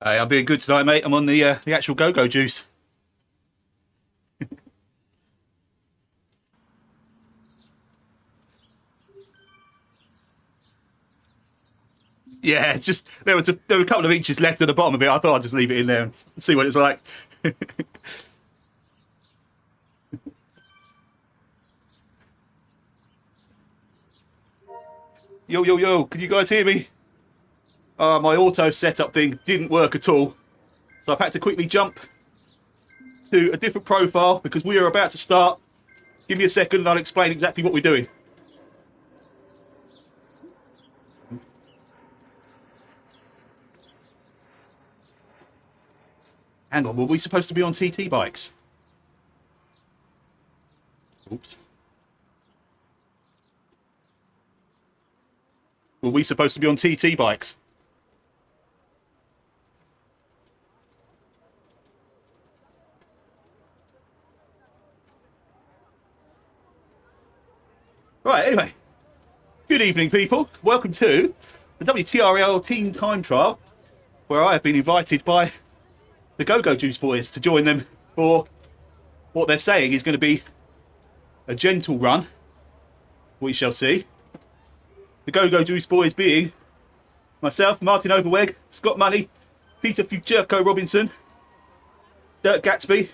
Hey, I'm being good tonight, mate. I'm on the actual go-go juice. Yeah, it's just there were a couple of inches left at the bottom of it. I thought I'd just leave it in there and see what it's like. Yo, yo, yo! Can you guys hear me? My auto setup thing didn't work at all, so I've had to quickly jump to a different profile because we are about to start. Give me a second, and I'll explain exactly what we're doing. Hang on, were we supposed to be on TT bikes? Oops. Were we supposed to be on TT bikes? Right, anyway. Good evening, people. Welcome to the WTRL Team Time Trial, where I have been invited by the Go-Go Juice Boys to join them for what they're saying is going to be a gentle run. We shall see. The Go-Go Juice Boys being myself, Martin Overweg, Scott Money, Peter Fujerko Robinson, Dirk Gatsby.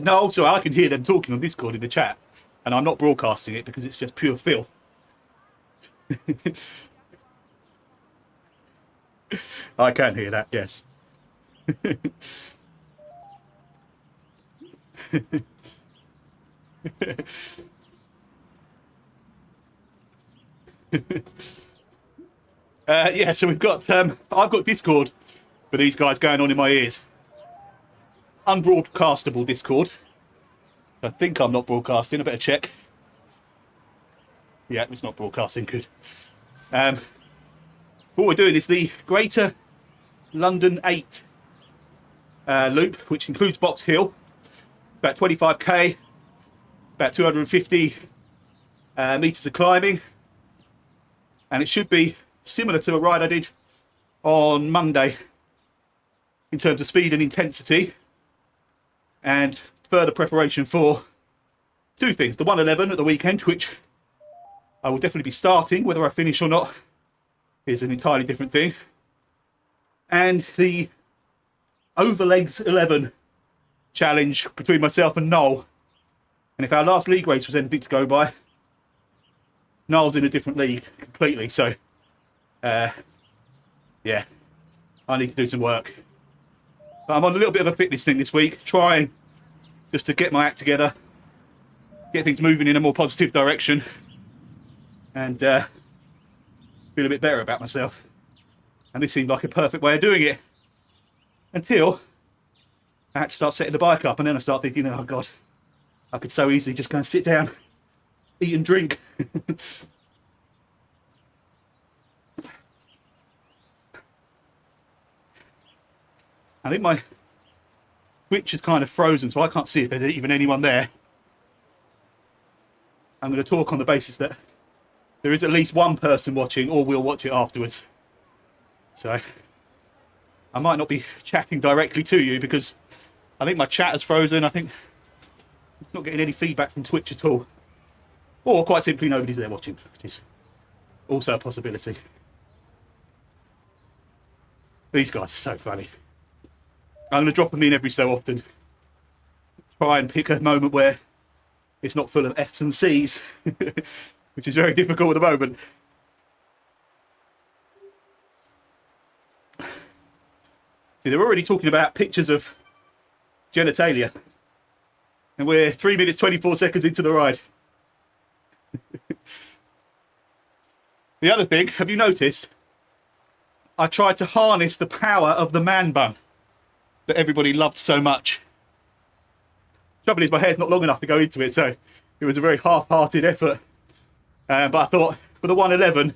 No, so I can hear them talking on Discord in the chat, and I'm not broadcasting it because it's just pure filth. I can hear that, yes. Yeah, so we've got I've got Discord for these guys going on in my ears. Unbroadcastable Discord. I think I'm not broadcasting. I better check. Yeah, it's not broadcasting. Good. What we're doing is the Greater London 8 loop, which includes Box Hill. About 25k, about 250 meters of climbing, and it should be similar to a ride I did on Monday in terms of speed and intensity, and further preparation for two things: the 111 at the weekend, which I will definitely be starting. Whether I finish or not is an entirely different thing, and the Overlegs 11 challenge between myself and Noel. And if our last league race was anything to go by, Noel's in a different league completely. So, yeah, I need to do some work. But I'm on a little bit of a fitness thing this week, trying just to get my act together, get things moving in a more positive direction, and feel a bit better about myself. And this seemed like a perfect way of doing it, until I had to start setting the bike up, and then I start thinking, oh God, I could so easily just go and sit down, eat and drink. I think my Twitch is kind of frozen, so I can't see if there's even anyone there. I'm going to talk on the basis that there is at least one person watching, or will watch it afterwards. So I might not be chatting directly to you because I think my chat is frozen. I think it's not getting any feedback from Twitch at all. Or quite simply nobody's there watching, which is also a possibility. These guys are so funny. I'm going to drop them in every so often. Try and pick a moment where it's not full of F's and C's, which is very difficult at the moment. See, they're already talking about pictures of genitalia, and we're 3 minutes 24 seconds into the ride. The other thing, have you noticed? I tried to harness the power of the man bun that everybody loved so much. Trouble is, my hair's not long enough to go into it, so it was a very half-hearted effort. But I thought, for the 111,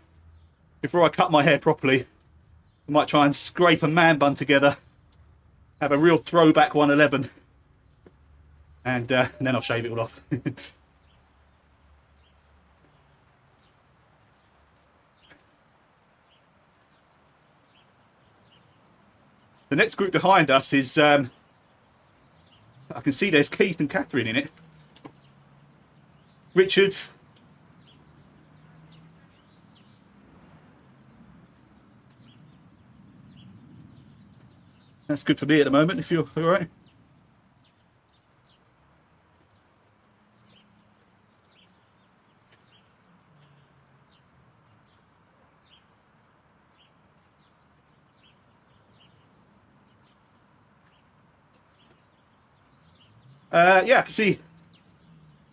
before I cut my hair properly, I might try and scrape a man bun together, have a real throwback 111, and then I'll shave it all off. The next group behind us is, I can see there's Keith and Catherine in it. Richard. That's good for me at the moment, if you're all right. Yeah, I can see.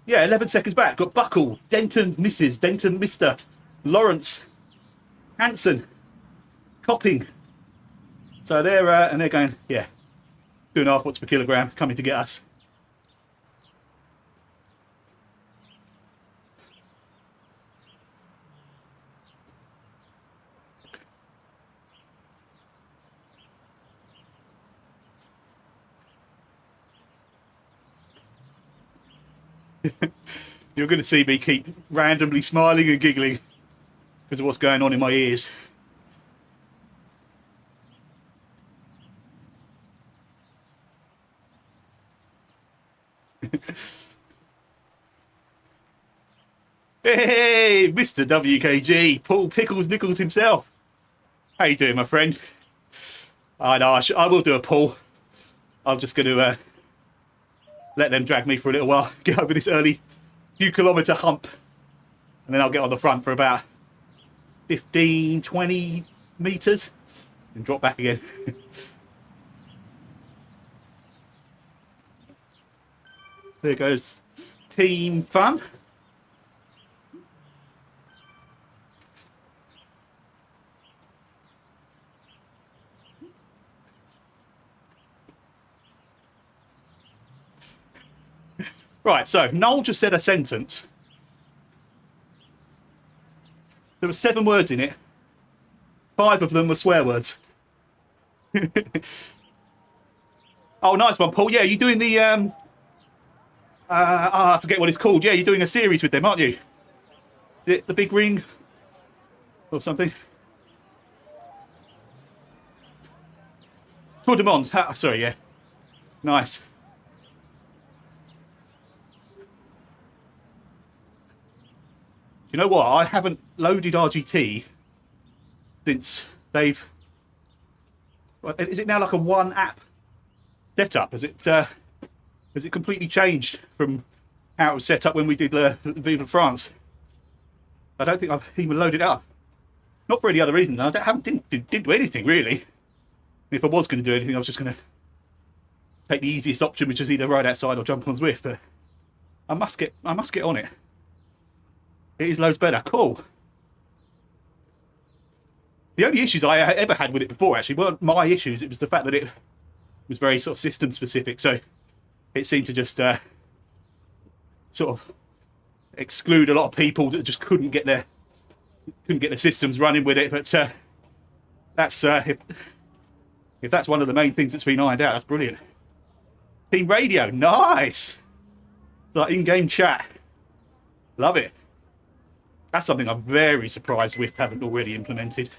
Yeah, 11 seconds back. Got Buckle, Denton, Mrs., Denton, Mr., Lawrence, Hanson, Copping. So they're and they're going, yeah, 2.5 watts per kilogram coming to get us. You're going to see me keep randomly smiling and giggling because of what's going on in my ears. Hey, Mr. WKG, Paul Pickles Nichols himself. How you doing, my friend? I know, I will do a pull. I'm just going to let them drag me for a little while, get over this early few kilometre hump, and then I'll get on the front for about 15, 20 metres and drop back again. There goes Team Fun. Right, so Noel just said a sentence. There were 7 words in it. 5 of them were swear words. Oh, nice one, Paul. Yeah, you're doing the I forget what it's called. Yeah, you're doing a series with them, aren't you? Is it the Big Ring or something? Tour de Monde. Ah, sorry, yeah. Nice. You know what? I haven't loaded RGT since they've. Is it now like a one app setup? Has it completely changed from how it was set up when we did Vive France? I don't think I've even loaded it up. Not for any other reason. I didn't do anything really. If I was going to do anything, I was just going to take the easiest option, which is either ride outside or jump on Zwift. But I must get on it. It is loads better. Cool. The only issues I ever had with it before actually weren't my issues. It was the fact that it was very sort of system specific. So it seemed to just sort of exclude a lot of people that just couldn't get their systems running with it. But that's if that's one of the main things that's been ironed out, that's brilliant. Team radio, nice. It's like in-game chat. Love it. That's something I'm very surprised Swift haven't already implemented.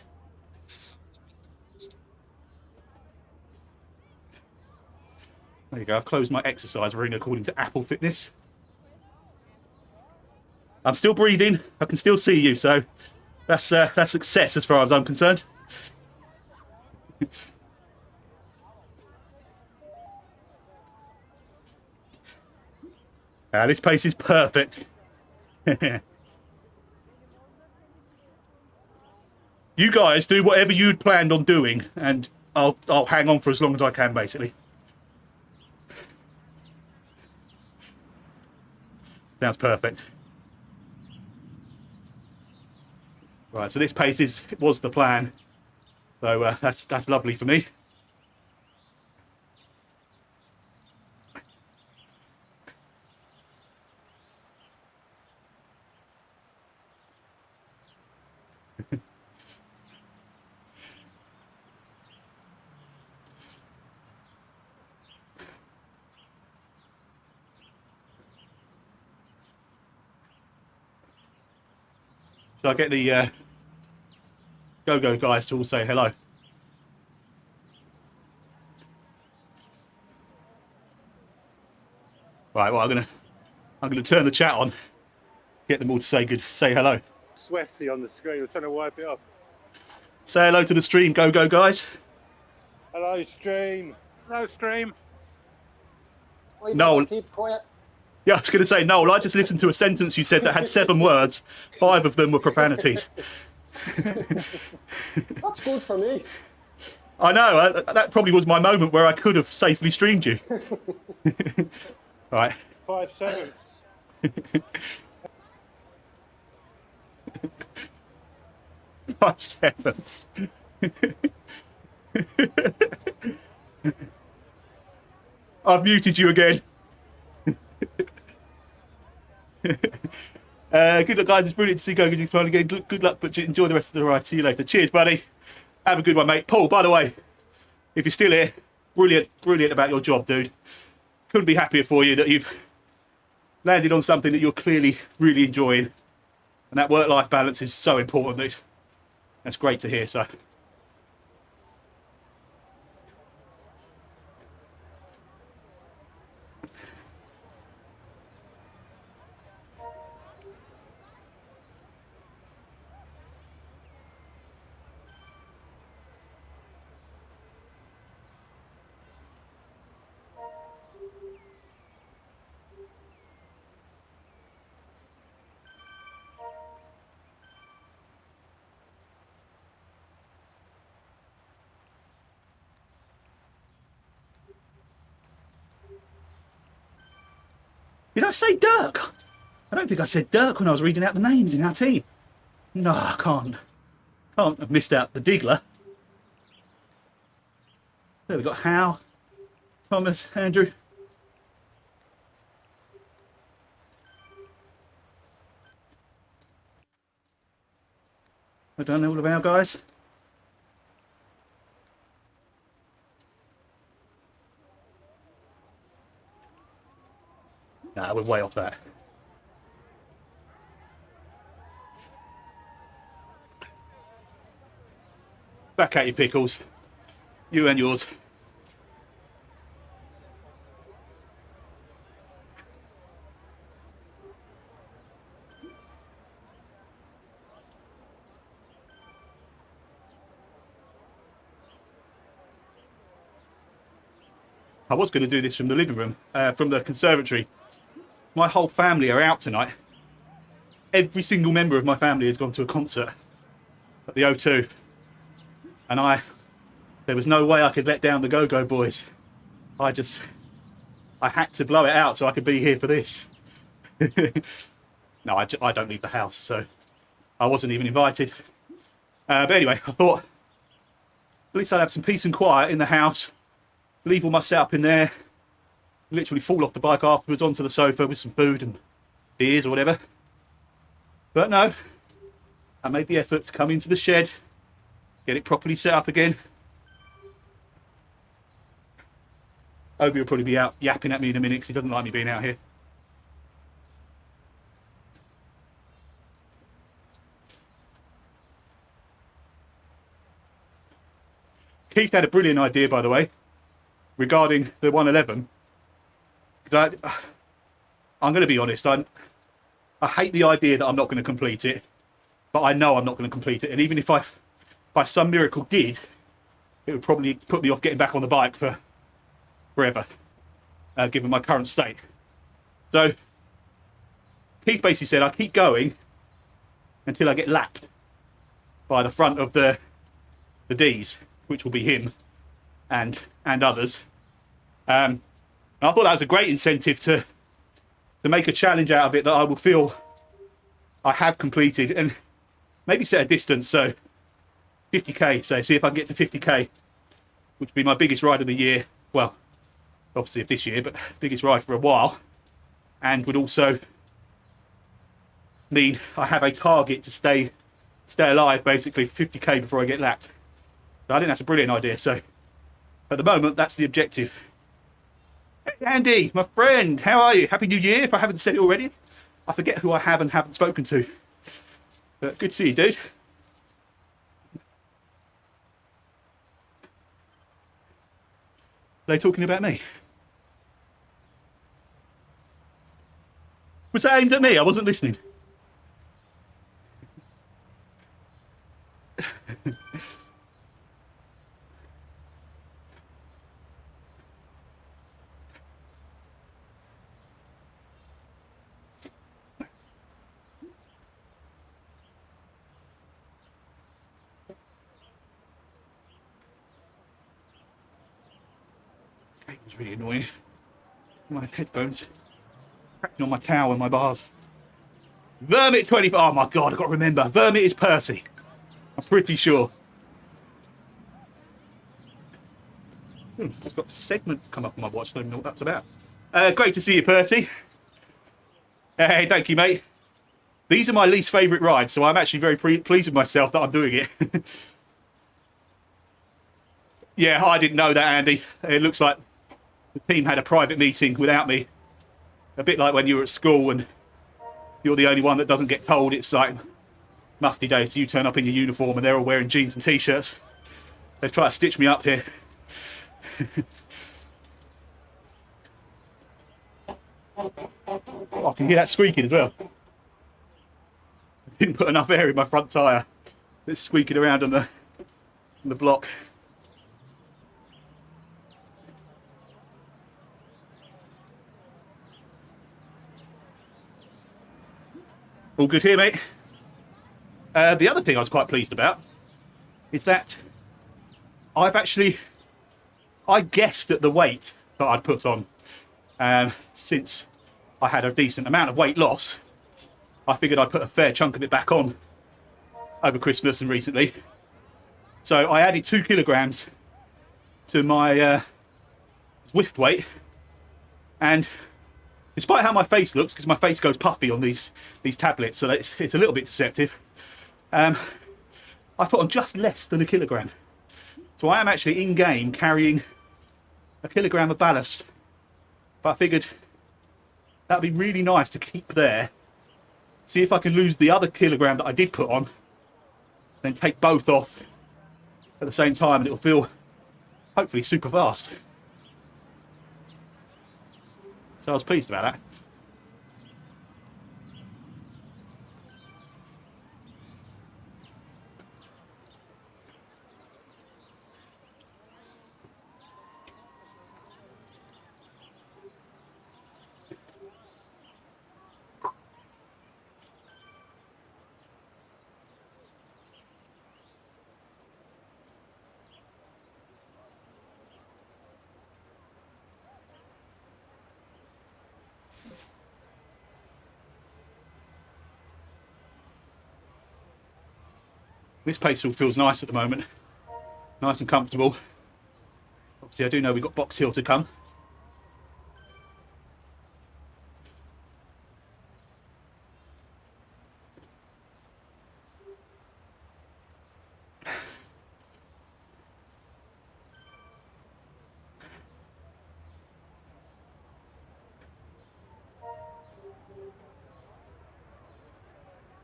There you go. I've closed my exercise ring according to Apple Fitness. I'm still breathing. I can still see you, so that's success as far as I'm concerned. This pace is perfect. You guys do whatever you'd planned on doing, and I'll hang on for as long as I can, basically. Sounds perfect. Right, so this pace was the plan. So that's lovely for me. Shall I get the go-go guys to all say hello? Right, well, I'm gonna turn the chat on, get them all to say hello. Sweaty on the screen. I'm trying to wipe it off. Say hello to the stream, go guys. Hello, stream. Hello, stream. Why Noel. not keep quiet? Yeah, I was going to say, Noel, I just listened to a sentence you said that had 7 words. 5 of them were profanities. That's good for me. I know, that probably was my moment where I could have safely streamed you. Right. 5 seconds. Five seconds. I've muted you again. Good luck, guys. It's brilliant to see you go. Good fun again. Good luck, but enjoy the rest of the ride. See you later. Cheers, buddy. Have a good one, mate. Paul, by the way, if you're still here, brilliant about your job, dude. Couldn't be happier for you that you've landed on something that you're clearly really enjoying. And that work-life balance is so important. That's great to hear, so. Did I say Dirk? I don't think I said Dirk when I was reading out the names in our team. No, I can't. Can't have missed out the Diggler. There we got Hal, Thomas, Andrew. I don't know all of our guys. Nah, we're way off that. Back at you, Pickles. You and yours. I was going to do this from the living room, from the conservatory. My whole family are out tonight. Every single member of my family has gone to a concert at the O2. And there was no way I could let down the Go-Go Boys. I had to blow it out so I could be here for this. No, I don't leave the house, so I wasn't even invited. But anyway, I thought at least I'd have some peace and quiet in the house. Leave all my setup in there. Literally fall off the bike afterwards onto the sofa with some food and beers or whatever. But no, I made the effort to come into the shed, get it properly set up again. Obi will probably be out yapping at me in a minute because he doesn't like me being out here. Keith had a brilliant idea, by the way, regarding the 111. Because I'm going to be honest, I hate the idea that I'm not going to complete it, but I know I'm not going to complete it. And even if I by some miracle did, it would probably put me off getting back on the bike for forever, given my current state. So Keith basically said I keep going until I get lapped by the front of the D's, which will be him and others. And I thought that was a great incentive to make a challenge out of it that I will feel I have completed, and maybe set a distance, so 50k, so see if I can get to 50k, which would be my biggest ride of the year. Well, obviously of this year, but biggest ride for a while, and would also mean I have a target to stay alive, basically 50k before I get lapped. So I think that's a brilliant idea. So at the moment, that's the objective. Hey Andy, my friend, how are you? Happy New Year, if I haven't said it already. I forget who I have and haven't spoken to. But good to see you, dude. Are they talking about me? Was that aimed at me? I wasn't listening. It was really annoying. My headphones cracking on my towel and my bars. Vermit 25. Oh my god, I've got to remember. Vermit is Percy. I'm pretty sure. It's got a segment come up on my watch. I don't know what that's about. Great to see you, Percy. Hey, thank you, mate. These are my least favourite rides, so I'm actually very pleased with myself that I'm doing it. Yeah, I didn't know that, Andy. It looks like the team had a private meeting without me. A bit like when you were at school and you're the only one that doesn't get told. It's like mufti day, so you turn up in your uniform and they're all wearing jeans and t-shirts. They try to stitch me up here. Oh, I can hear that squeaking as well. I didn't put enough air in my front tyre. It's squeaking around on the block. All good here, mate. The other thing I was quite pleased about is that I guessed at the weight that I'd put on. Since I had a decent amount of weight loss, I figured I'd put a fair chunk of it back on over Christmas and recently. So I added 2 kilograms to my Zwift weight, and despite how my face looks, because my face goes puffy on these tablets, so that it's a little bit deceptive, I put on just less than a kilogram. So I am actually in game carrying a kilogram of ballast. But I figured that'd be really nice to keep there. See if I can lose the other kilogram that I did put on, then take both off at the same time, and it'll feel hopefully super fast. So I was pleased about that. This pace all feels nice at the moment, nice and comfortable. Obviously I do know we've got Box Hill to come.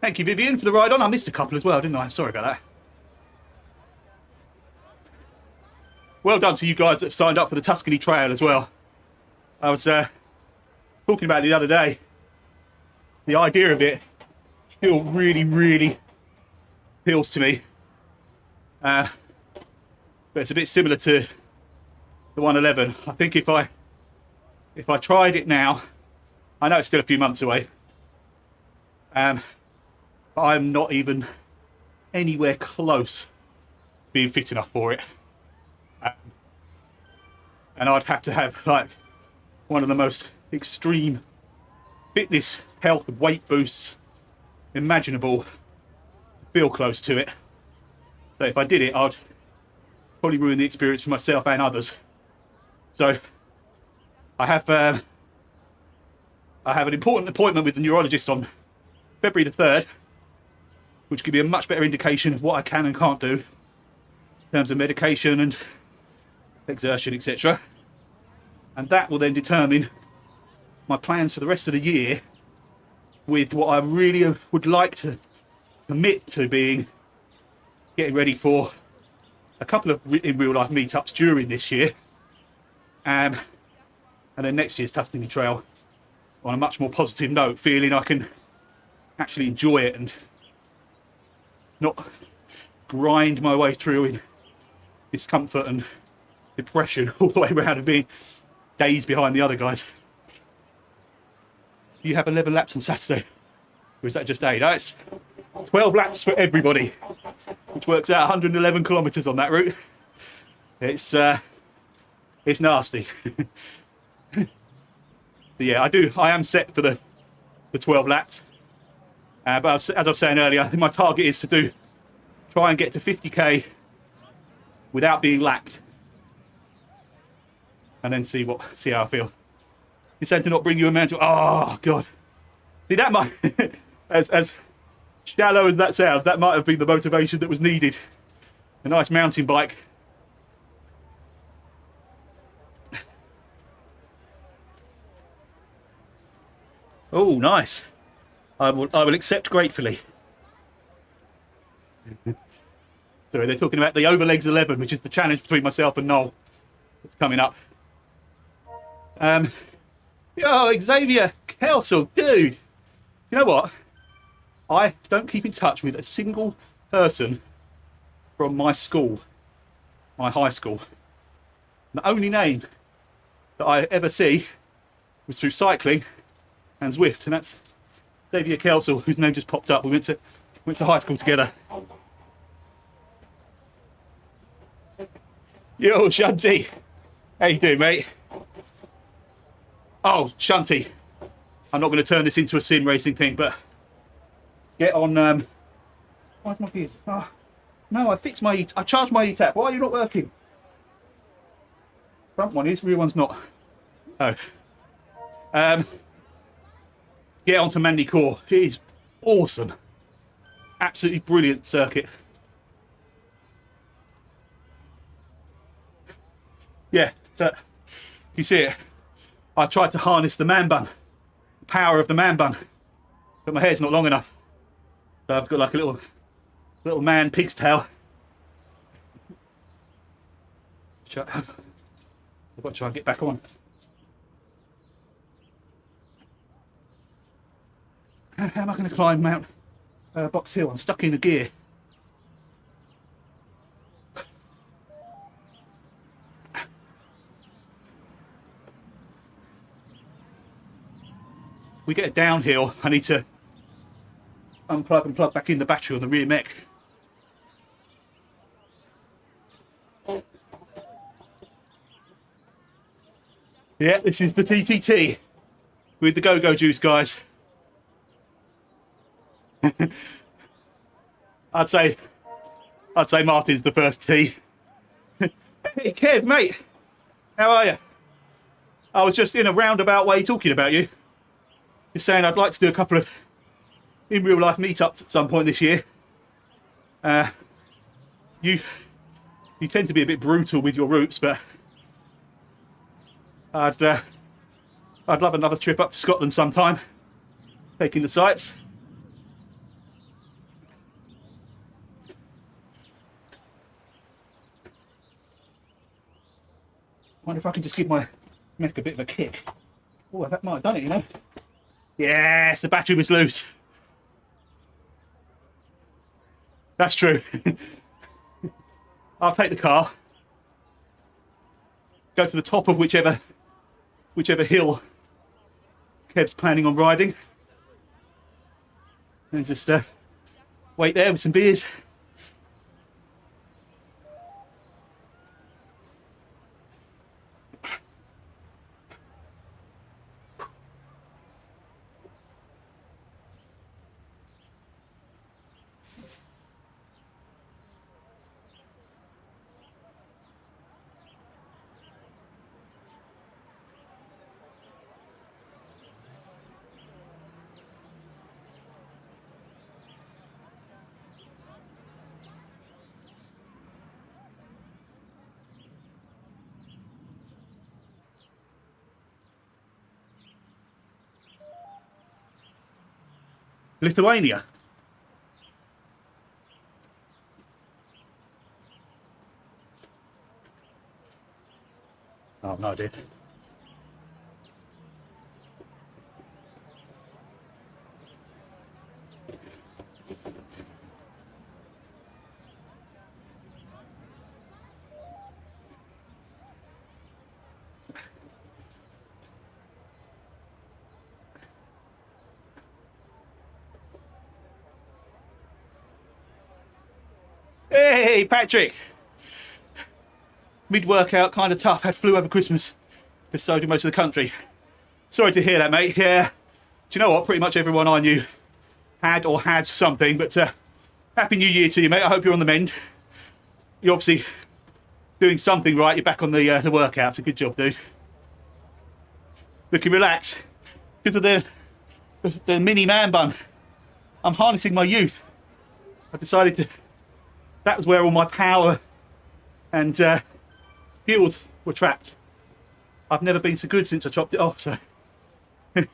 Thank you, Vivian, for the ride on. I missed a couple as well, didn't I? Sorry about that. Well done to you guys that have signed up for the Tuscany Trail as well. I was talking about it the other day. The idea of it still really, really appeals to me. But it's a bit similar to the 111. I think if I tried it now, I know it's still a few months away. I'm not even anywhere close to being fit enough for it. And I'd have to have like one of the most extreme fitness, health, weight boosts imaginable to feel close to it. But if I did it, I'd probably ruin the experience for myself and others. So I have an important appointment with the neurologist on February the 3rd, which give me a much better indication of what I can and can't do in terms of medication and exertion, etc. And that will then determine my plans for the rest of the year, with what I really would like to commit to being getting ready for a couple of in real life meetups during this year, and then next year's Tuscany Trail. on a much more positive note, feeling I can actually enjoy it and not grind my way through in discomfort and depression all the way around and being days behind the other guys. You have 11 laps on Saturday, or is that just 8? No, it's 12 laps for everybody, which works out 111 kilometers on that route. It's nasty. So yeah, I am set for the 12 laps. But as I was saying earlier, I think my target is to try and get to 50k without being lapped, and then see how I feel. You said to not bring you a man to. Oh god, see that might as shallow as that sounds, that might have been the motivation that was needed. A nice mountain bike. Oh, nice. I will accept gratefully. Sorry, they're talking about the Overlegs 11, which is the challenge between myself and Noel. It's coming up. Yo, Xavier Kelsel, dude. You know what? I don't keep in touch with a single person from my school, my high school. The only name that I ever see was through cycling and Zwift, and that's Xavier Kelsel, whose name just popped up. We went to high school together. Yo, Shanti. How you doing, mate? Oh, Shanti. I'm not going to turn this into a sim racing thing, but get on. Why's my gears? Oh, no, I fixed my. I charged my E-tap. Why are you not working? Front one is, rear one's not. Oh. Get onto Mandy Core. It is awesome. Absolutely brilliant circuit. Yeah, so you see it. I tried to harness the man bun, the power of the man bun, but my hair's not long enough. So I've got like a little man pig's tail. I've got to try and get back on. How am I going to climb Mount Box Hill? I'm stuck in a gear. We get downhill, I need to unplug and plug back in the battery on the rear mech. Yeah, this is the TTT with the go-go juice, guys. I'd say Martin's the first T. Hey Kev, mate, how are you? I was just in a roundabout way talking about you. Just saying I'd like to do a couple of in real life meetups at some point this year. You tend to be a bit brutal with your routes, but I'd love another trip up to Scotland sometime, taking the sights. Wonder if I can just give my mech a bit of a kick. Oh, that might have done it, you know. Yes, the battery was loose. That's true. I'll take the car, go to the top of whichever hill Kev's planning on riding, and just wait there with some beers. Lithuania. Oh, no idea. Hey, Patrick. Mid-workout, kind of tough. Had flu over Christmas. But so did most of the country. Sorry to hear that, mate. Yeah. Do you know what? Pretty much everyone I knew had something. But Happy New Year to you, mate. I hope you're on the mend. You're obviously doing something right. You're back on the workouts. A good job, dude. Looking relaxed. Because of the mini man bun. I'm harnessing my youth. I decided that was where all my power and skills were trapped. I've never been so good since I chopped it off, so. Hey,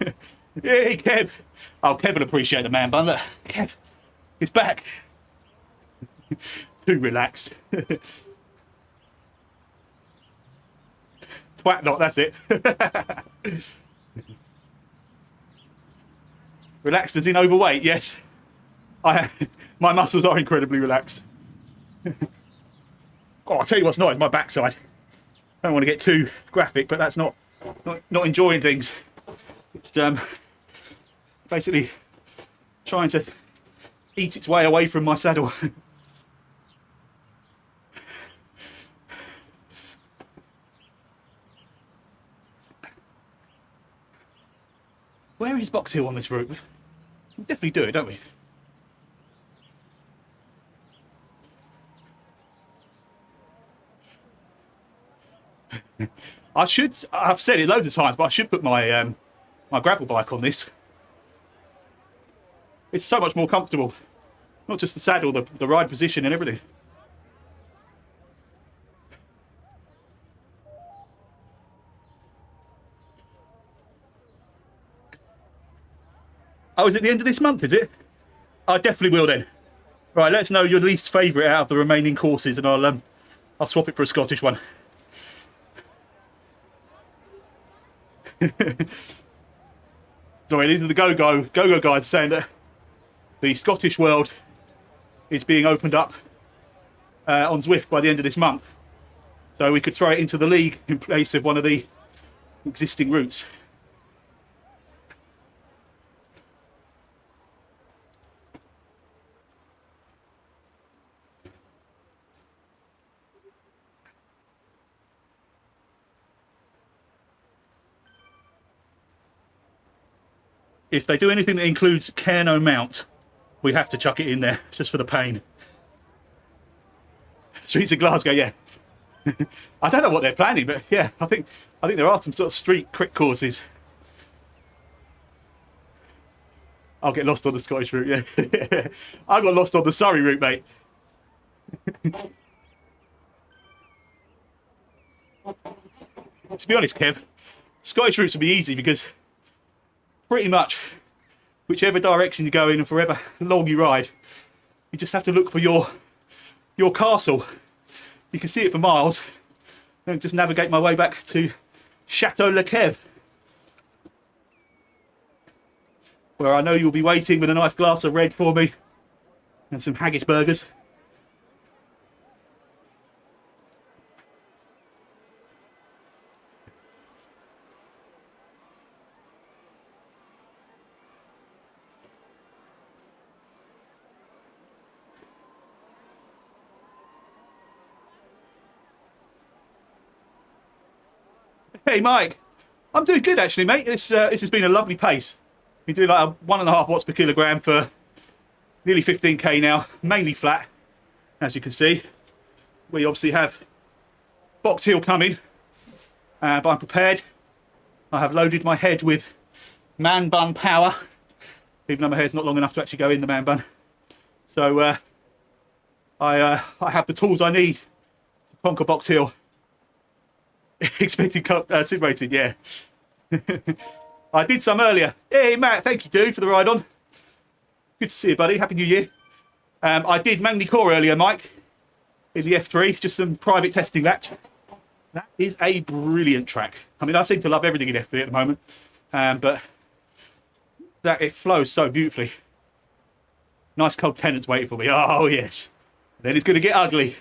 Kev. Oh, Kev will appreciate the man bun. Look, Kev, he's back. Too relaxed. Twat not, that's it. Relaxed as in overweight, yes. My muscles are incredibly relaxed. Oh, I'll tell you what's not, is my backside. I don't want to get too graphic, but that's not enjoying things. It's basically trying to eat its way away from my saddle. Where is Box Hill on this route? We definitely do it, don't we? I've said it loads of times, but I should put my my gravel bike on this. It's so much more comfortable. Not just the saddle, the ride position and everything. Oh, is it the end of this month, is it? I definitely will then. Right, let us know your least favourite out of the remaining courses and I'll swap it for a Scottish one. Sorry, these are the go-go guys saying that the Scottish world is being opened up on Zwift by the end of this month. So we could throw it into the league in place of one of the existing routes. If they do anything that includes Cairno Mount, we have to chuck it in there, just for the pain. Streets of Glasgow, yeah. I don't know what they're planning, but yeah, I think there are some sort of street crit courses. I'll get lost on the Scottish route, yeah. I got lost on the Surrey route, mate. To be honest, Kev, Scottish routes will be easy because pretty much whichever direction you go in and forever long you ride, you just have to look for your castle. You can see it for miles. And just navigate my way back to Chateau Le Kev, where I know you'll be waiting with a nice glass of red for me and some haggis burgers. Hey Mike, I'm doing good actually, mate. This has been a lovely pace. Been doing like 1.5 watts per kilogram for nearly 15k now, mainly flat, as you can see. We obviously have Box Hill coming, but I'm prepared. I have loaded my head with man bun power, even though my hair's not long enough to actually go in the man bun. So I have the tools I need to conquer Box Hill. Expected sim rating, yeah. I did some earlier. Hey Matt, thank you dude for the ride on. Good to see you, buddy. Happy New Year. I did Manly Core earlier, Mike, in the F3, just some private testing laps. That is a brilliant track. I mean, I seem to love everything in F3 at the moment, but that it flows so beautifully. Nice cold Tennant's waiting for me. Oh yes. Then it's going to get ugly.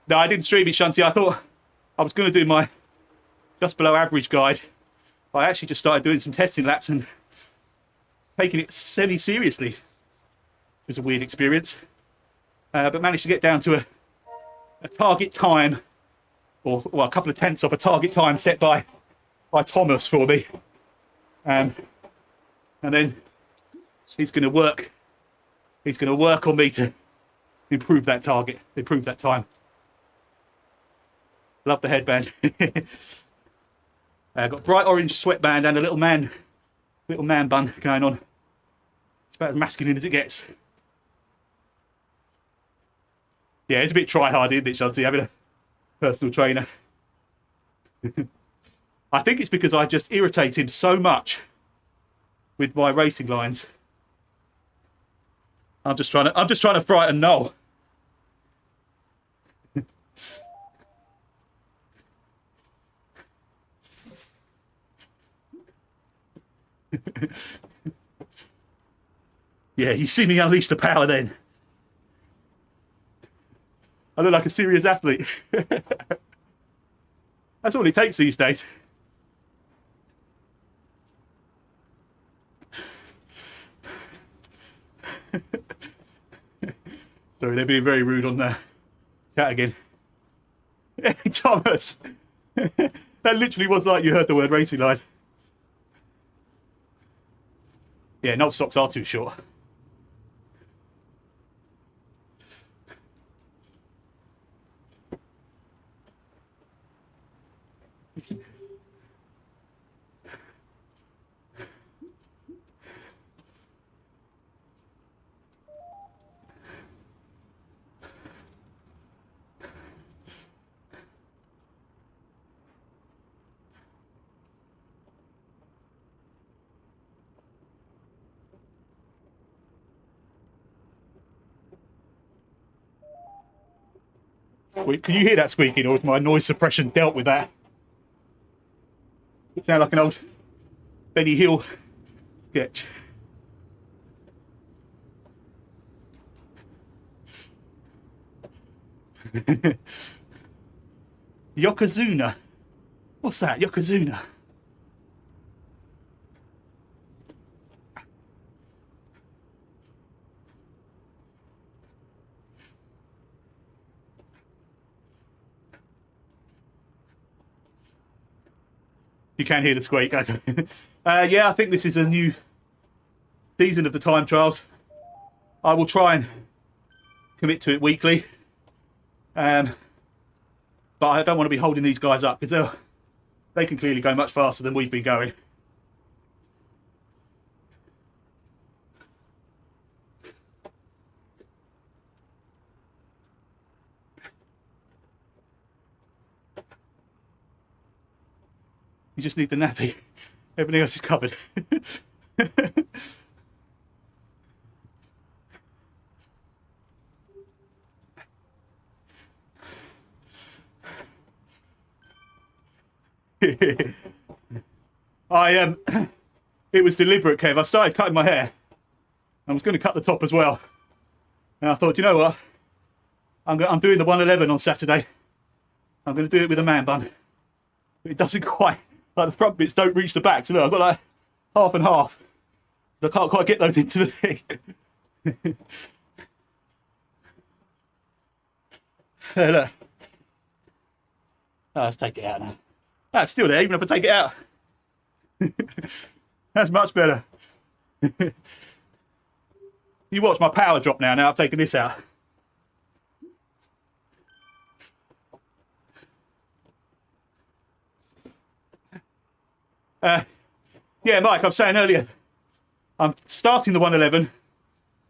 No, I didn't stream it, Shunty. I thought I was going to do my just below average guide. I actually just started doing some testing laps and taking it semi-seriously. It was a weird experience, but managed to get down to a target time, or well, a couple of tenths of a target time set by Thomas for me, and then he's going to work. He's going to work on me to improve that target, improve that time. Love the headband. Got bright orange sweatband and a little man bun going on. It's about as masculine as it gets. Yeah, it's a bit try-hard, isn't it, Shanti, having a personal trainer. I think it's because I just irritate him so much with my racing lines. I'm just trying to frighten Noel. Yeah, you see me unleash the power then. I look like a serious athlete. That's all it takes these days. Sorry, they're being very rude on the chat again. Hey, Thomas! That literally was like you heard the word racing line. Yeah, no socks are too short. Wait, can you hear that squeaking, or has my noise suppression dealt with that? It sounds like an old Benny Hill sketch. Yokozuna. What's that? Yokozuna. You can hear the squeak. Okay. Yeah, I think this is a new season of the time trials. I will try and commit to it weekly. But I don't want to be holding these guys up because they can clearly go much faster than we've been going. You just need the nappy. Everything else is covered. It was deliberate, Kev. I started cutting my hair. I was going to cut the top as well. And I thought, you know what? I'm doing the 111 on Saturday. I'm going to do it with a man bun. But it doesn't quite, like the front bits don't reach the back. So look, I've got like half and half. So I can't quite get those into the thing. Look. Oh, let's take it out now. Oh, it's still there, even if I take it out. That's much better. You watch my power drop now. Now I've taken this out. Yeah, Mike, I was saying earlier, I'm starting the 111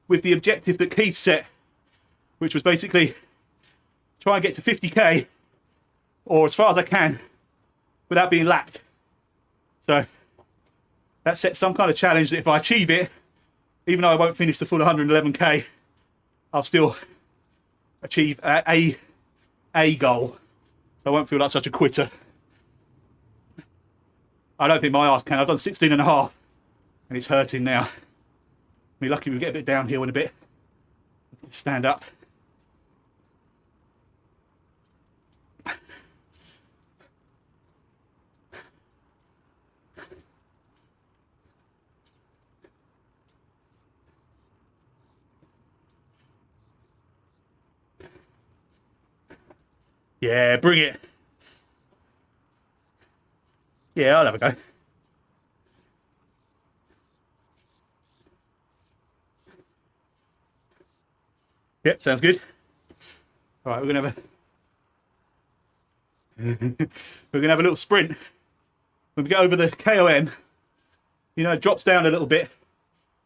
with the objective that Keith set, which was basically try and get to 50k or as far as I can without being lapped. So that sets some kind of challenge that if I achieve it, even though I won't finish the full 111k, I'll still achieve a goal. So I won't feel like such a quitter. I don't think my arse can. I've done 16 and a half and it's hurting now. I mean, lucky we get a bit downhill in a bit. Stand up. Yeah, bring it. Yeah, I'll have a go. Yep, sounds good. All right, we're gonna have a we're gonna have a little sprint. When we get over the KOM, you know, it drops down a little bit.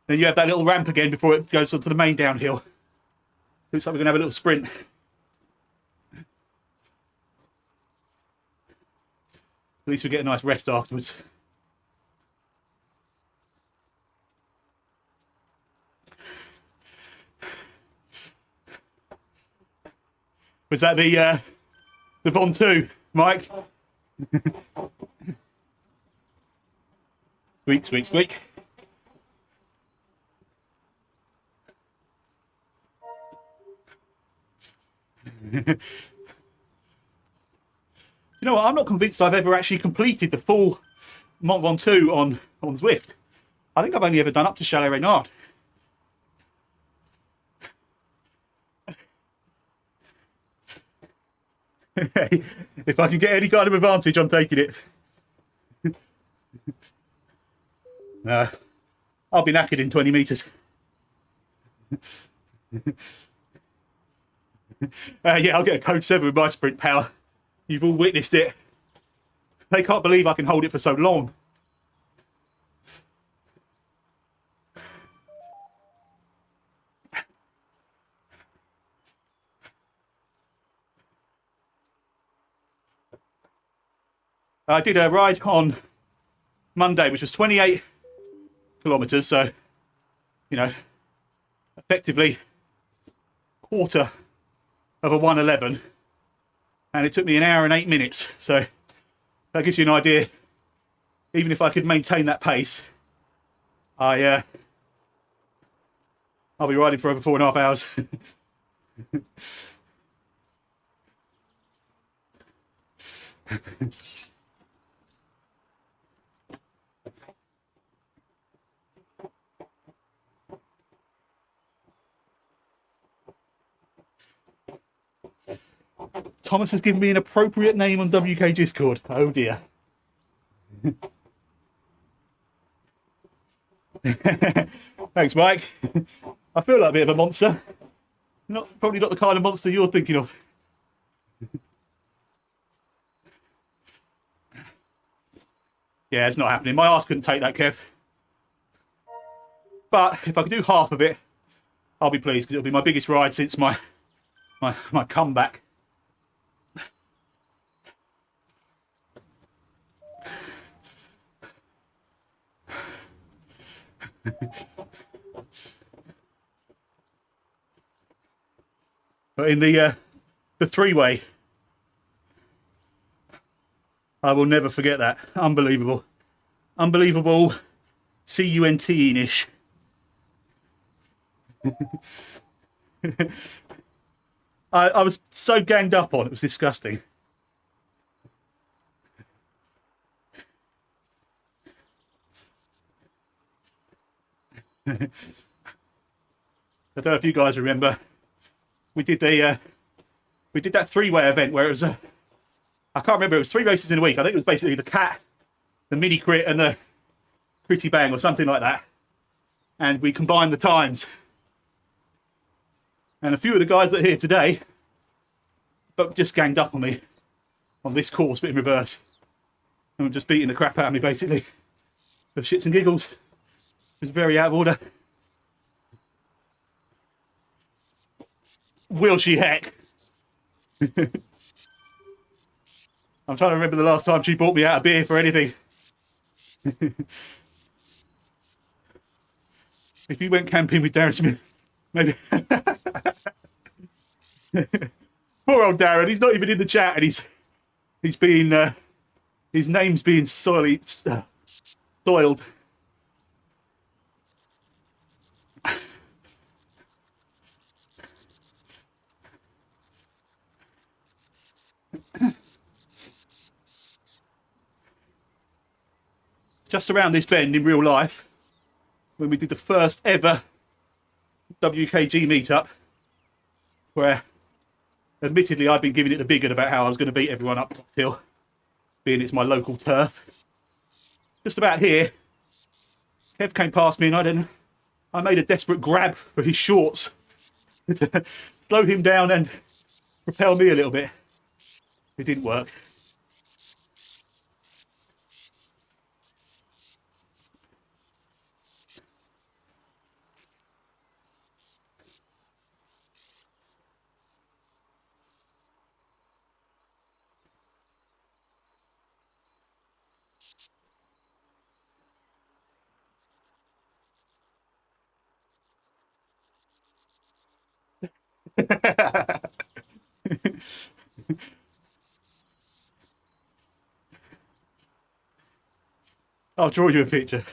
Then you have that little ramp again before it goes onto the main downhill. Looks like we're gonna have a little sprint. At least we get a nice rest afterwards. Was that the Bond 2, Mike? Squeak, squeak, squeak. You know what? I'm not convinced I've ever actually completed the full Mont Ventoux on Zwift. I think I've only ever done up to Chalet Reynard. If I can get any kind of advantage, I'm taking it. I'll be knackered in 20 metres. Yeah, I'll get a code 7 with my sprint power. You've all witnessed it. They can't believe I can hold it for so long. I did a ride on Monday, which was 28 kilometres, so, you know, effectively quarter of a 111, and it took me an hour and 8 minutes. So that gives you an idea. Even if I could maintain that pace, I'll be riding for over 4.5 hours. Thomas has given me an appropriate name on WK Discord. Oh dear. Thanks, Mike. I feel like a bit of a monster. Probably not the kind of monster you're thinking of. Yeah, it's not happening. My arse couldn't take that, Kev. But if I could do half of it, I'll be pleased, because it'll be my biggest ride since my comeback. But in the three-way, I will never forget that. Unbelievable. Unbelievable CUNT-ish. I was so ganged up on, it was disgusting. I don't know if you guys remember, we did that three-way event where it was I can't remember, it was 3 races in a week. I think it was basically the Cat, the Mini Crit, and the Critty Bang or something like that. And we combined the times. And a few of the guys that are here today, but just ganged up on me on this course, but in reverse. And were just beating the crap out of me, basically. For shits and giggles. It was very out of order. Will she heck? I'm trying to remember the last time she bought me out a beer for anything. If you went camping with Darren Smith, maybe. Poor old Darren, he's not even in the chat, and he's being his name's being soiled. Just around this bend in real life, when we did the first ever WKG meetup, where Admittedly, I'd been giving it the big one about how I was going to beat everyone up Box Hill, being it's my local turf. Just about here, Kev came past me and I made a desperate grab for his shorts. Slow him down and propel me a little bit. It didn't work. I'll draw you a picture.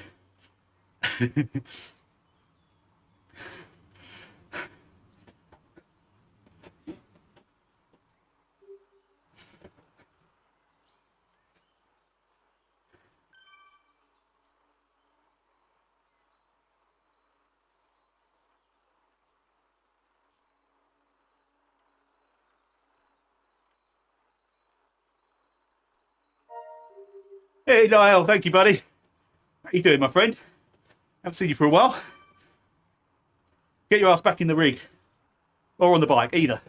Hey, Niall, thank you, buddy. How you doing, my friend? Haven't seen you for a while. Get your ass back in the rig. Or on the bike, either.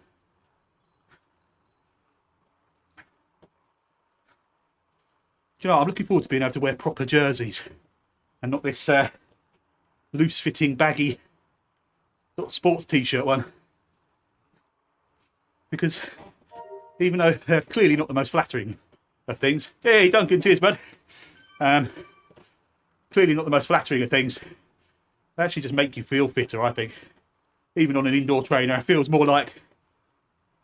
Do you know, I'm looking forward to being able to wear proper jerseys. And not this loose-fitting, baggy sort of sports t-shirt one. Because even though they're clearly not the most flattering of things. Hey, Duncan, cheers, bud. Clearly not the most flattering of things. They actually just make you feel fitter, I think. Even on an indoor trainer, it feels more like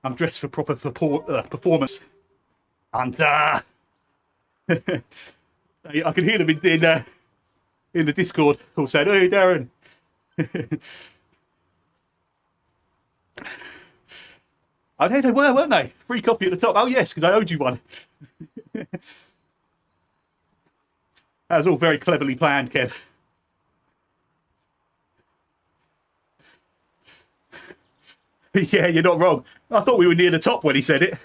I'm dressed for proper performance. And I can hear them in the Discord all saying, "Hey, Darren." I think they were, weren't they? Free copy at the top. Oh yes, because I owed you one. That was all very cleverly planned, Kev. Yeah, you're not wrong. I thought we were near the top when he said it.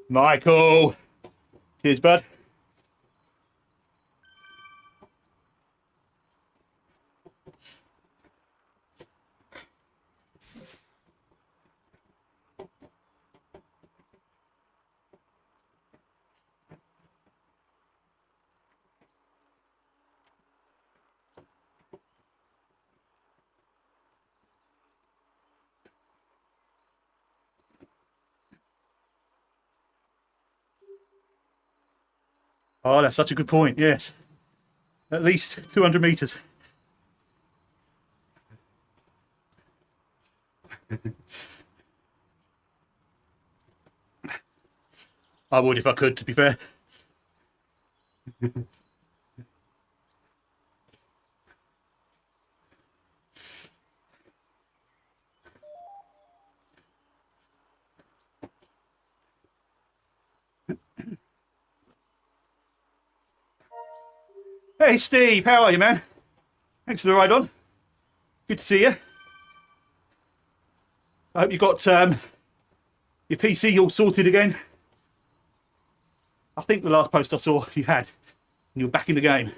Michael. Cheers, bud. Oh, that's such a good point. Yes. At least 200 meters. I would if I could, to be fair. Hey, Steve, how are you, man? Thanks for the ride on. Good to see you. I hope you got your PC all sorted again. I think the last post I saw you had, and you were back in the game.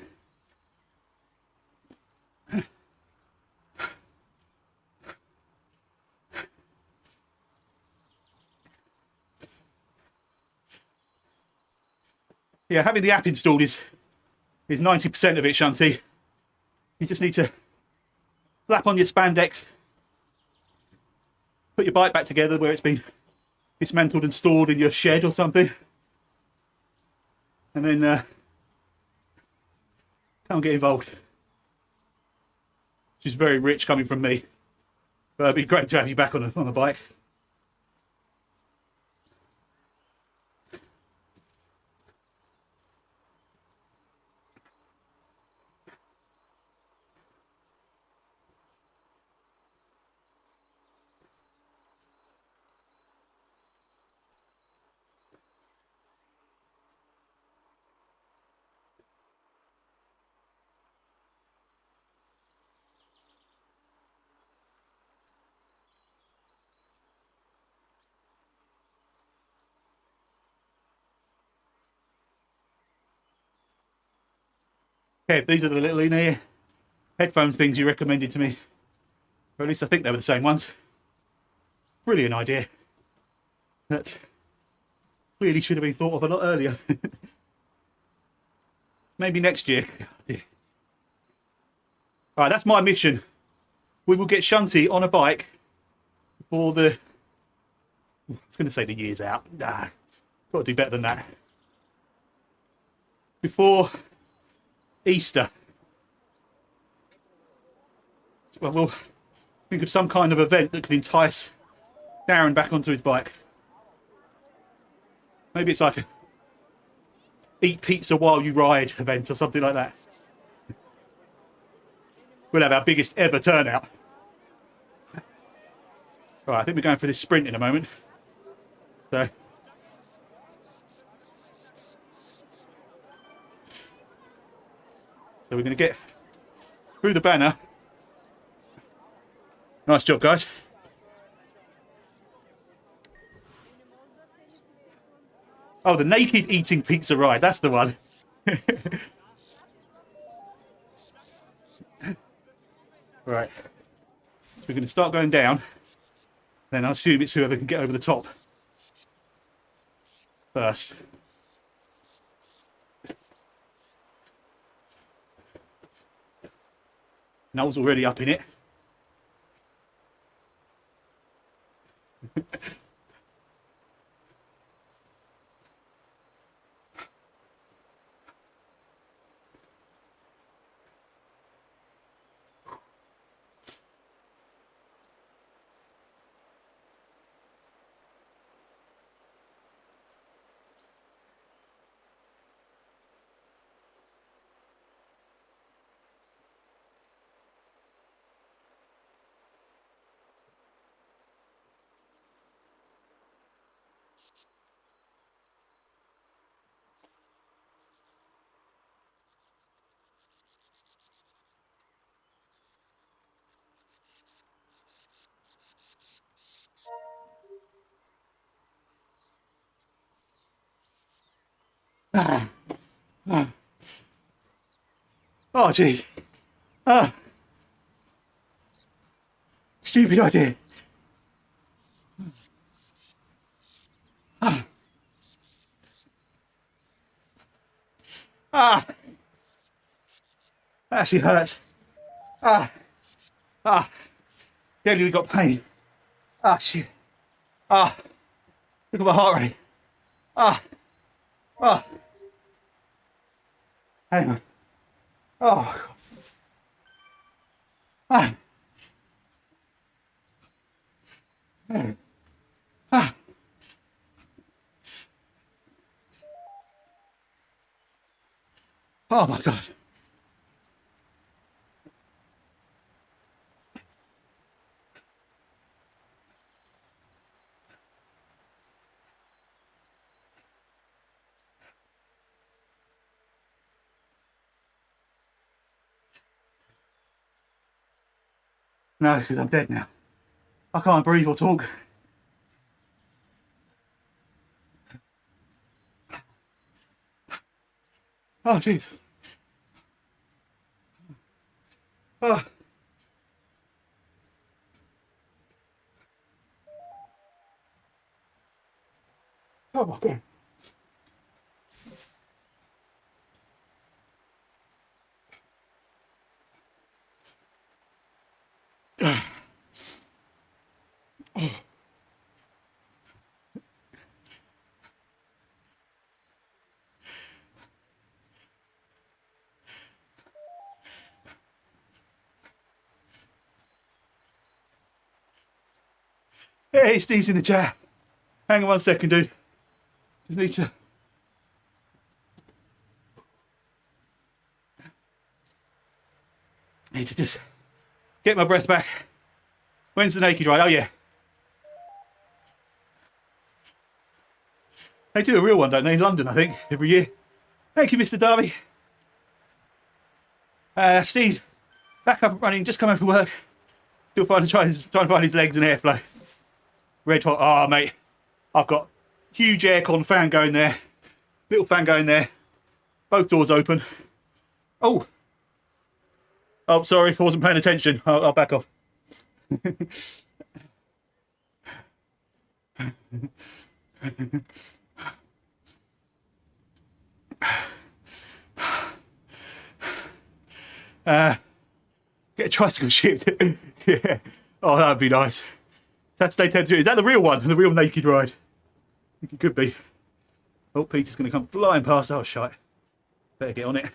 Yeah, having the app installed is 90% of it, Shanti. You just need to slap on your spandex, put your bike back together where it's been dismantled and stored in your shed or something, and then Can't get involved. Which is very rich coming from me. But it'd be great to have you back on the bike. Okay, these are the little in-ear headphones things you recommended to me. Or at least I think they were the same ones. Brilliant idea. That really should have been thought of a lot earlier. Maybe next year. Alright, that's my mission. We will get Shunty on a bike for the... I was going to say the year's out. Nah, got to do better than that. Before Easter. Well, we'll think of some kind of event that could entice Darren back onto his bike. Maybe it's like a eat pizza while you ride event or something like that. We'll have our biggest ever turnout. Right, I think we're going for this sprint in a moment. So we're going to get through the banner. Nice job, guys. Oh, the naked eating pizza ride. That's the one. Right. So we're going to start going down. Then I assume it's whoever can get over the top first. Noel's already up in it. Oh, geez. Stupid idea. That actually hurts. Clearly we got pain. Shit. Look at my heart rate. Hang on. Oh, God. Oh my God. No, because I'm dead now. I can't breathe or talk. Oh, jeez. Oh. Oh my God. Hey, Steve's in the chat. Hang on 1 second, dude. Just need to just get my breath back. When's the naked ride? Oh yeah. They do a real one, don't they, in London, I think, every year. Thank you, Mr. Darby. Steve, back up and running, just come home from work. Still trying to find his legs and airflow. Red hot. Ah, mate. I've got huge aircon fan going there. Little fan going there. Both doors open. Oh. Oh, sorry. I wasn't paying attention. I'll back off. Get a tricycle shipped. Yeah. Oh, that'd be nice. Saturday 10 to 2. Is that the real one? The real naked ride? I think it could be. Oh, Peter's going to come flying past. Oh, shite. Better get on it.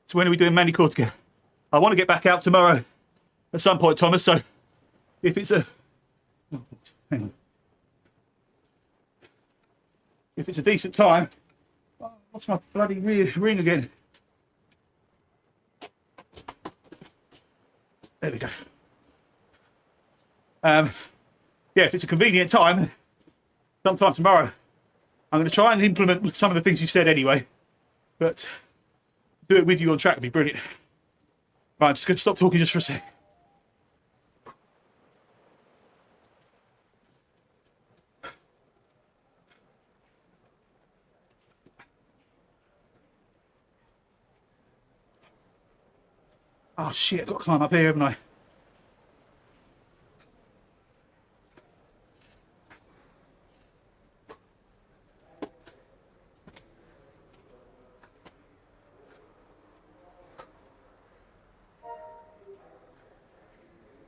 So when are we doing Manicourt together? I want to get back out tomorrow at some point, Thomas. So if it's a... Oh, hang on. If it's a decent time... Oh, what's my bloody ring again? There we go. Yeah, if it's a convenient time, sometime tomorrow, I'm going to try and implement some of the things you said anyway. But do it with you on track would be brilliant. Right, I'm just going to stop talking just for a sec. Oh shit, I've got to climb up here, haven't I?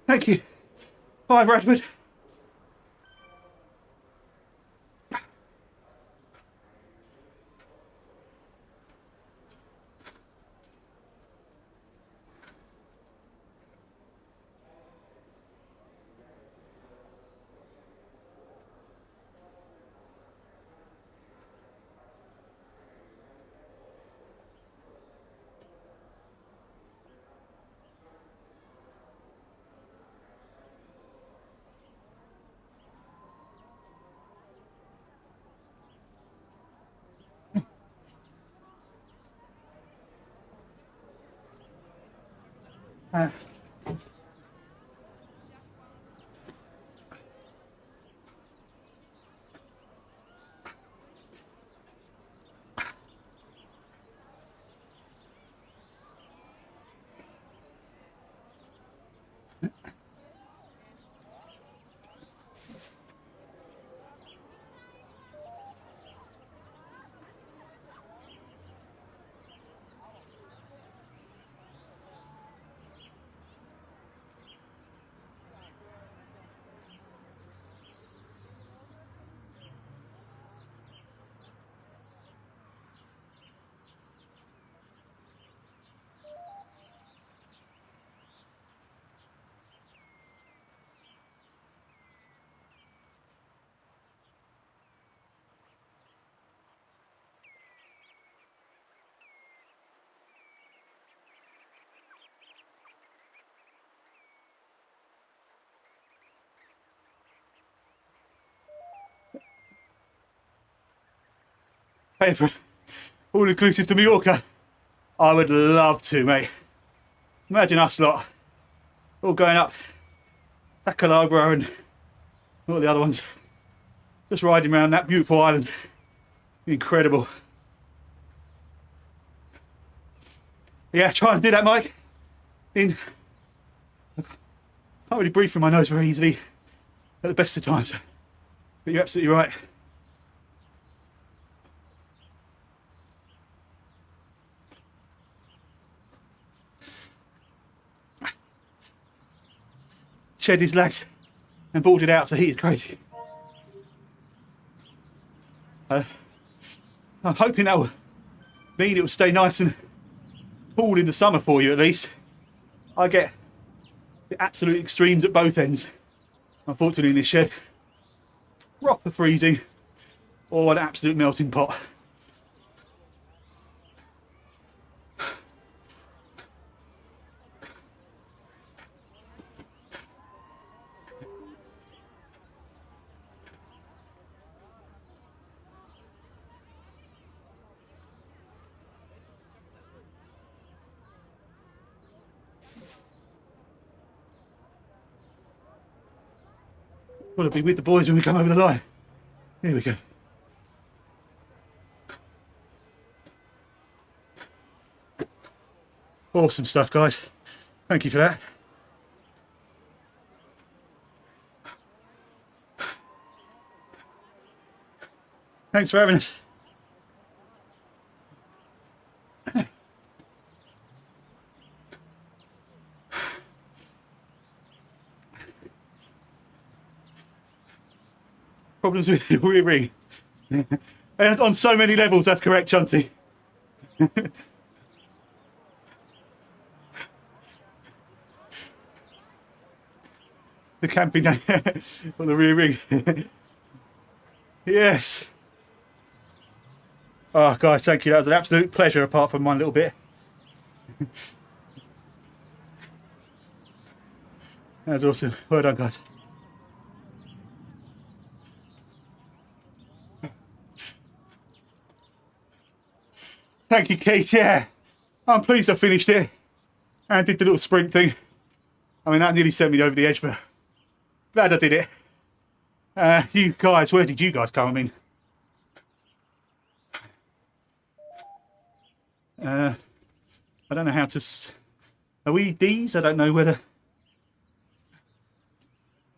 Thank you. Bye, Bradford. Paying for all inclusive to Mallorca. I would love to, mate. Imagine us lot all going up Sacalabra and all the other ones, just riding around that beautiful island. Incredible. Yeah, try and do that, Mike. I can't really breathe through my nose very easily at the best of times, but you're absolutely right. Shed his legs and boarded out, so he is crazy. I'm hoping that will mean it will stay nice and cool in the summer for you at least. I get the absolute extremes at both ends. Unfortunately, in this shed, proper freezing or an absolute melting pot. Got to be with the boys when we come over the line. Here we go. Awesome stuff, guys. Thank you for that. Thanks for having us. Problems with the rear ring. And on so many levels, that's correct, Chunty. The camping on the rear ring. Yes. Oh, guys, thank you. That was an absolute pleasure, apart from one little bit. That was awesome. Well done, guys. Thank you, Keith. Yeah, I'm pleased I finished it and did the little sprint thing. I mean, that nearly sent me over the edge, but glad I did it. You guys, where did you guys come? I mean, I don't know how to. Are we D's? I don't know whether.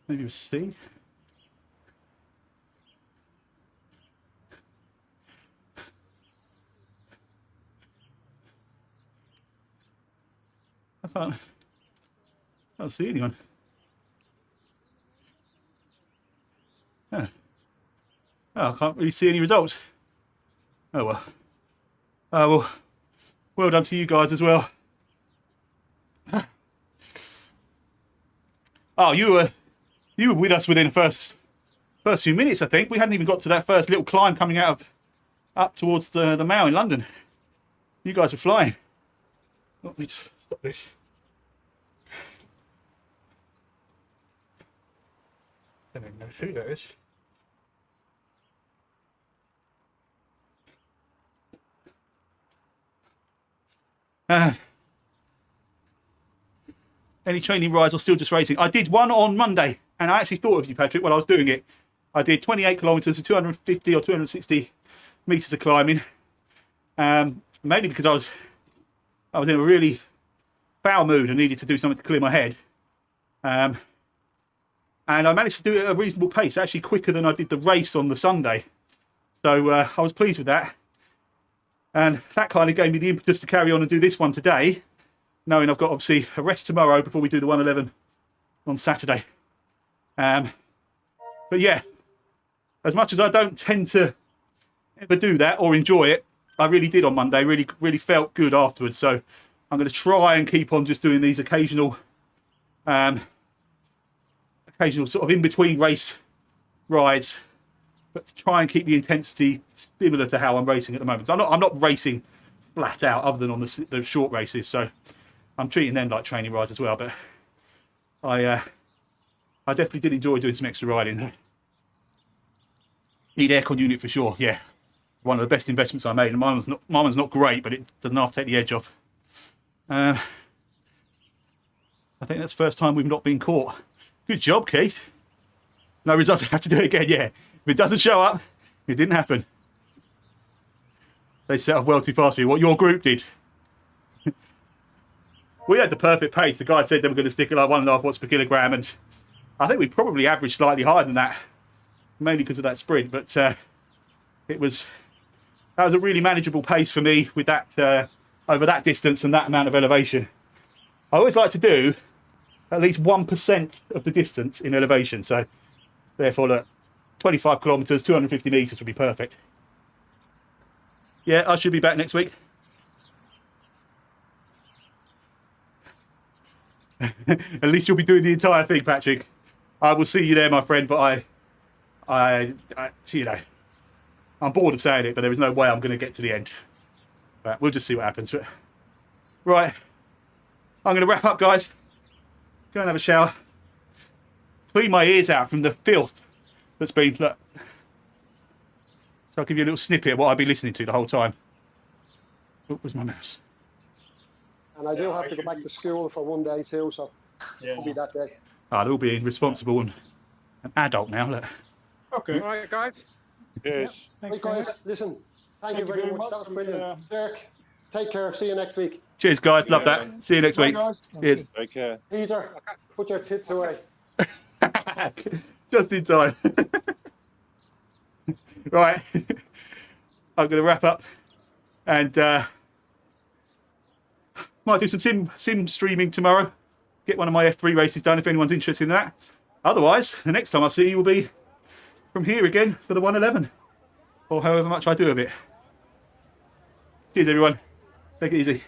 Maybe it was C. I can't see anyone. Oh, I can't really see any results. Oh well. Well done to you guys as well. Oh, you were with us within the first few minutes, I think. We hadn't even got to that first little climb coming out of up towards the Mall in London. You guys were flying. Let me just stop this. I don't even know who that is. Any training rides or still just racing? I did one on Monday, and I actually thought of you, Patrick, while I was doing it. I did 28 kilometres with 250 or 260 metres of climbing, mainly because I was in a really foul mood and needed to do something to clear my head. And I managed to do it at a reasonable pace, actually quicker than I did the race on the Sunday. So I was pleased with that. And that kind of gave me the impetus to carry on and do this one today, knowing I've got obviously a rest tomorrow before we do the 111 on Saturday. But yeah, as much as I don't tend to ever do that or enjoy it, I really did on Monday. Really felt good afterwards. So I'm going to try and keep on just doing these occasional sort of in-between race rides, but to try and keep the intensity similar to how I'm racing at the moment. So I'm not racing flat out other than on the short races. So I'm treating them like training rides as well. But I definitely did enjoy doing some extra riding. Need aircon unit for sure. Yeah, one of the best investments I made. And mine was not great, but it doesn't half take the edge off. I think that's the first time we've not been caught. Good job, Keith. No results. I have to do it again. Yeah, if it doesn't show up, it didn't happen. They set off well too fast for you. What your group did. We had the perfect pace. The guy said they were going to stick at like 1.5 watts per kilogram, and I think we probably averaged slightly higher than that, mainly because of that sprint. But that was a really manageable pace for me with that over that distance and that amount of elevation. I always like to do at least 1% of the distance in elevation. So therefore, look, 25 kilometres, 250 metres would be perfect. Yeah, I should be back next week. At least you'll be doing the entire thing, Patrick. I will see you there, my friend. But you know, I'm bored of saying it, but there is no way I'm going to get to the end. But we'll just see what happens. Right, I'm going to wrap up, guys. Go and have a shower. Clean my ears out from the filth that's been. Look. So I'll give you a little snippet of what I've been listening to the whole time. What was my mouse? And I do have to go back to school for 1 day too, so it'll be that day. Ah, they're all being responsible and an adult now. Look. Okay. All right, guys. Yes. Hey guys, listen, thank you very much. That was brilliant. Dirk, take care. See you next week. Cheers, guys. Love that. See you next week. Guys. Cheers. Take care. Peter, put your tits away. Just in time. Right. I'm going to wrap up and might do some sim streaming tomorrow. Get one of my F3 races done if anyone's interested in that. Otherwise, the next time I see you will be from here again for the 111 or however much I do of it. Cheers, everyone. Take it easy.